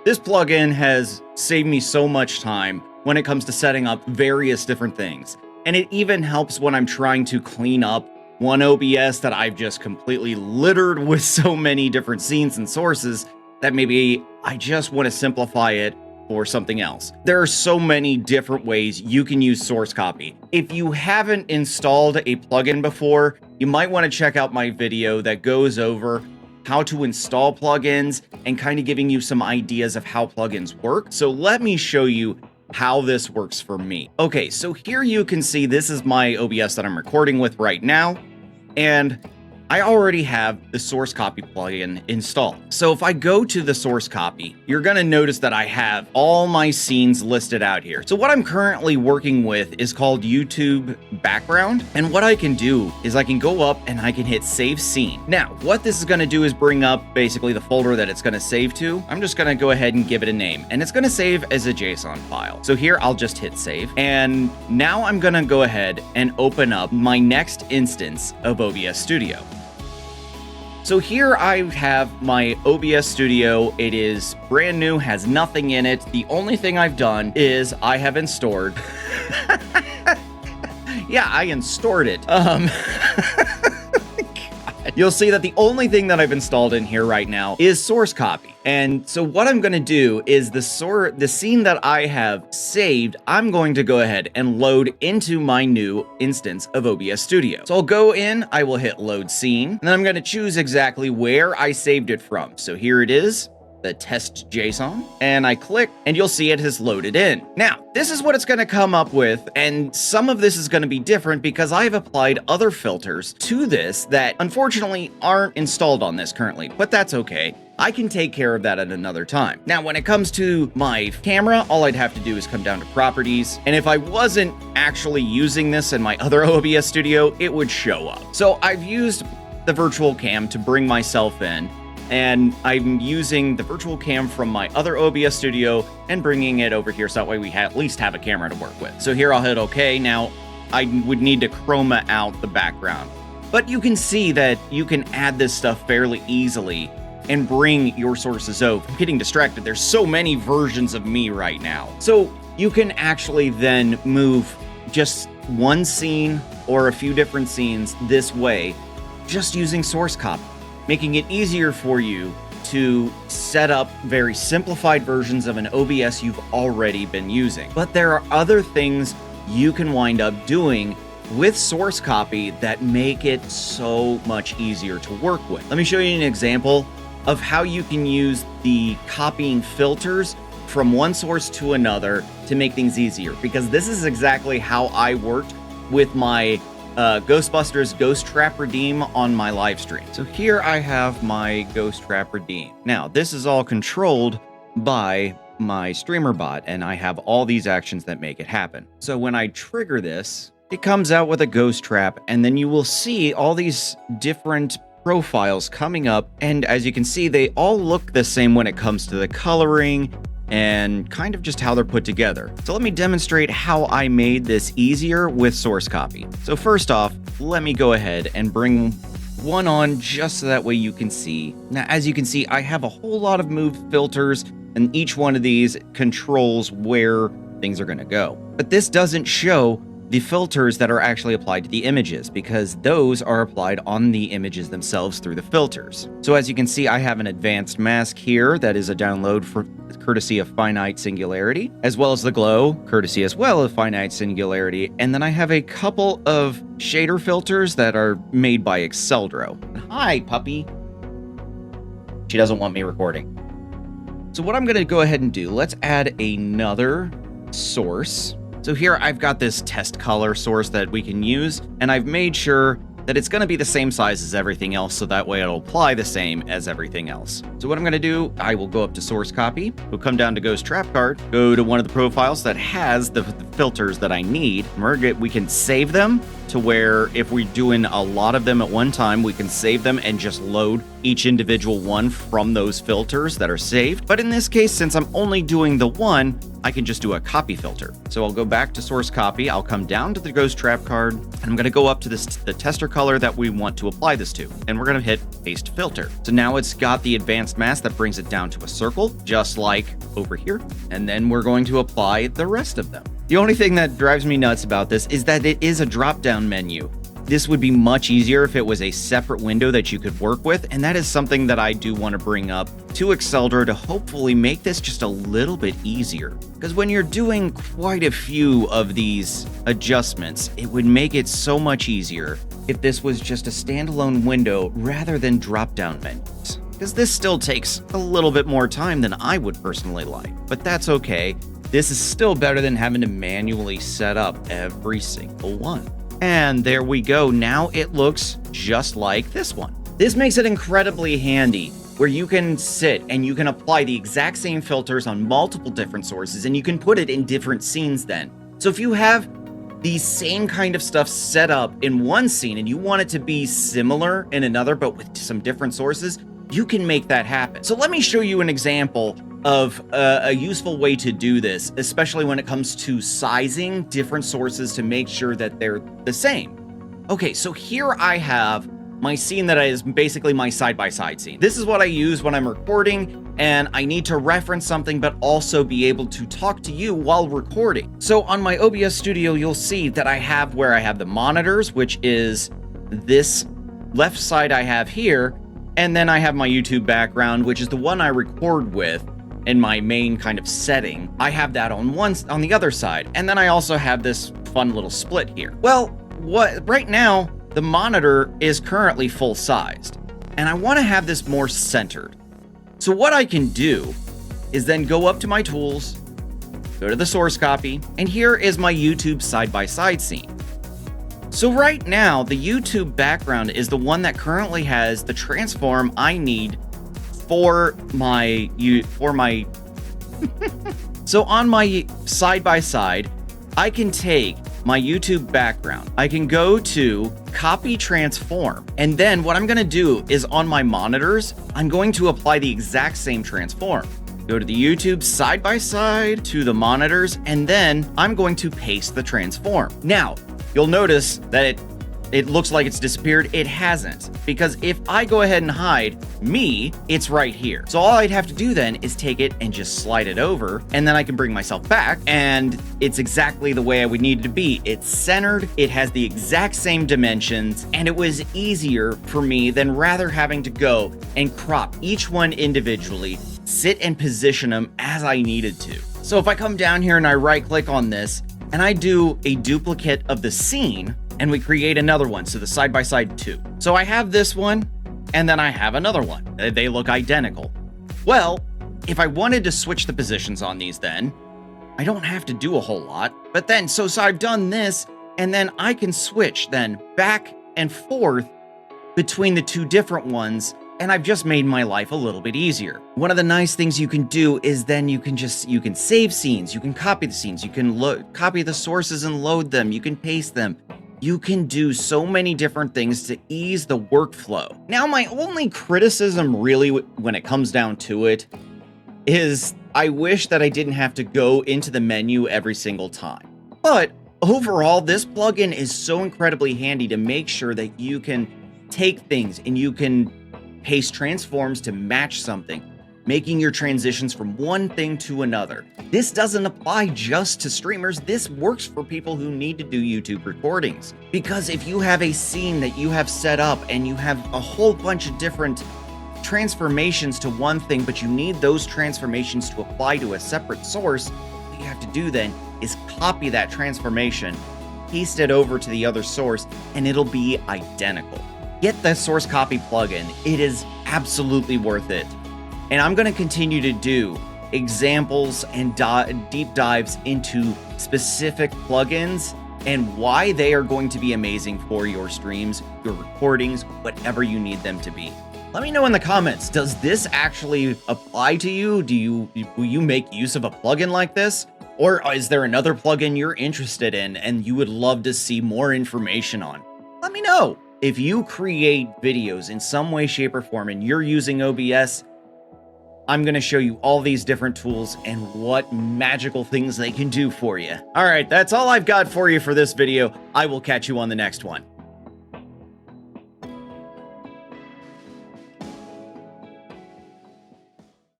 This plugin has saved me so much time when it comes to setting up various different things. And it even helps when I'm trying to clean up one OBS that I've just completely littered with so many different scenes and sources that maybe I just want to simplify it or something else. There are so many different ways you can use Source Copy. If you haven't installed a plugin before, you might want to check out my video that goes over how to install plugins and kind of giving you some ideas of how plugins work. So let me show you how this works for me. Okay, so here you can see this is my OBS that I'm recording with right now, and I already have the Source Copy plugin installed. So if I go to the Source Copy, you're gonna notice that I have all my scenes listed out here. So what I'm currently working with is called YouTube Background. And what I can do is I can go up and I can hit Save Scene. Now, what this is gonna do is bring up basically the folder that it's gonna save to. I'm just gonna go ahead and give it a name, and it's gonna save as a JSON file. So here I'll just hit Save. And now I'm gonna go ahead and open up my next instance of OBS Studio. So here I have my OBS Studio. It is brand new, has nothing in it. The only thing I've done is I have installed. Yeah, I installed it. You'll see that the only thing that I've installed in here right now is Source Copy. And so what I'm going to do is the scene that I have saved, I'm going to go ahead and load into my new instance of OBS Studio. So I'll go in, I will hit Load Scene, and then I'm going to choose exactly where I saved it from. So here it is, the test JSON, and I click, and you'll see it has loaded in. Now, this is what it's going to come up with, and some of this is going to be different because I've applied other filters to this that unfortunately aren't installed on this currently, but that's okay. I can take care of that at another time. Now, when it comes to my camera, all I'd have to do is come down to Properties, and if I wasn't actually using this in my other OBS Studio, it would show up. So I've used the virtual cam to bring myself in, and I'm using the virtual cam from my other OBS Studio and bringing it over here so that way we at least have a camera to work with. So here I'll hit OK. Now, I would need to chroma out the background, but you can see that you can add this stuff fairly easily and bring your sources over. I'm getting distracted. There's so many versions of me right now. So you can actually then move just one scene or a few different scenes this way, just using Source Copy, making it easier for you to set up very simplified versions of an OBS you've already been using. But there are other things you can wind up doing with Source Copy that make it so much easier to work with. Let me show you an example of how you can use the copying filters from one source to another to make things easier, because this is exactly how I worked with my Ghostbusters Ghost Trap Redeem on my live stream. So here I have my Ghost Trap Redeem. Now, this is all controlled by my streamer bot, and I have all these actions that make it happen. So when I trigger this, it comes out with a ghost trap, and then you will see all these different profiles coming up, and as you can see, they all look the same when it comes to the coloring and kind of just how they're put together. So let me demonstrate how I made this easier with Source Copy. So first off, let me go ahead and bring one on just so that way you can see. Now, as you can see, I have a whole lot of moved filters, and each one of these controls where things are going to go. But this doesn't show the filters that are actually applied to the images, because those are applied on the images themselves through the filters. So as you can see, I have an advanced mask here that is a download for courtesy of Finite Singularity, as well as the glow, courtesy as well of Finite Singularity. And then I have a couple of shader filters that are made by Exceldro. Hi, puppy. She doesn't want me recording. So what I'm going to go ahead and do, let's add another source. So here I've got this test color source that we can use, and I've made sure that it's going to be the same size as everything else, so that way it'll apply the same as everything else. So what I'm going to do, I will go up to Source Copy, we'll come down to Ghost Trap Card, go to one of the profiles that has the filters that I need, we can save them, to where if we're doing a lot of them at one time, we can save them and just load each individual one from those filters that are saved. But in this case, since I'm only doing the one, I can just do a copy filter. So I'll go back to source copy. I'll come down to the ghost trap card, and I'm going to go up to the tester color that we want to apply this to. And we're going to hit paste filter. So now it's got the advanced mask that brings it down to a circle, just like over here. And then we're going to apply the rest of them. The only thing that drives me nuts about this is that it is a drop-down menu. This would be much easier if it was a separate window that you could work with, and that is something that I do want to bring up to Exceldor to hopefully make this just a little bit easier. Because when you're doing quite a few of these adjustments, it would make it so much easier if this was just a standalone window rather than drop-down menus. Because this still takes a little bit more time than I would personally like, but that's okay. This is still better than having to manually set up every single one. And there we go. Now it looks just like this one. This makes it incredibly handy where you can sit and you can apply the exact same filters on multiple different sources, and you can put it in different scenes then. So if you have the same kind of stuff set up in one scene and you want it to be similar in another but with some different sources, you can make that happen. So let me show you an example of a useful way to do this, especially when it comes to sizing different sources to make sure that they're the same. Okay, so here I have my scene that is basically my side-by-side scene. This is what I use when I'm recording and I need to reference something but also be able to talk to you while recording. So on my OBS Studio, you'll see that I have where I have the monitors, which is this left side I have here, and then I have my YouTube background, which is the one I record with in my main kind of setting. I have that on the other side, and then I also have this fun little split here. Well, right now the monitor is currently full sized, and I want to have this more centered. So what I can do is then go up to my tools, go to the source copy, and here is my YouTube side-by-side scene. So right now the YouTube background is the one that currently has the transform I need for my so on my side-by-side, I can take my YouTube background. I can go to copy transform. And then what I'm going to do is on my monitors, I'm going to apply the exact same transform. Go to the YouTube side-by-side to the monitors, and then I'm going to paste the transform. Now, you'll notice that it looks like it's disappeared. It hasn't, because if I go ahead and hide me, it's right here. So all I'd have to do then is take it and just slide it over, and then I can bring myself back, and it's exactly the way I would need it to be. It's centered, it has the exact same dimensions, and it was easier for me than rather having to go and crop each one individually, sit and position them as I needed to. So if I come down here and I right click on this, and I do a duplicate of the scene, and we create another one, so the side-by-side 2. So I have this one, and then I have another one. They look identical. Well, if I wanted to switch the positions on these then, I don't have to do a whole lot. But then, so I've done this, and then I can switch then back and forth between the two different ones, and I've just made my life a little bit easier. One of the nice things you can do is then you can save scenes, you can copy the scenes, you can copy the sources and load them, you can paste them. You can do so many different things to ease the workflow. Now, my only criticism really when it comes down to it is I wish that I didn't have to go into the menu every single time. But overall, this plugin is so incredibly handy to make sure that you can take things and you can paste transforms to match something, making your transitions from one thing to another. This doesn't apply just to streamers. This works for people who need to do YouTube recordings. Because if you have a scene that you have set up and you have a whole bunch of different transformations to one thing, but you need those transformations to apply to a separate source, what you have to do then is copy that transformation, paste it over to the other source, and it'll be identical. Get the source copy plugin. It is absolutely worth it. And I'm going to continue to do examples and deep dives into specific plugins and why they are going to be amazing for your streams, your recordings, whatever you need them to be. Let me know in the comments, does this actually apply to you? Will you make use of a plugin like this? Or is there another plugin you're interested in and you would love to see more information on? Let me know. If you create videos in some way, shape, or form and you're using OBS, I'm going to show you all these different tools and what magical things they can do for you. All right, that's all I've got for you for this video. I will catch you on the next one.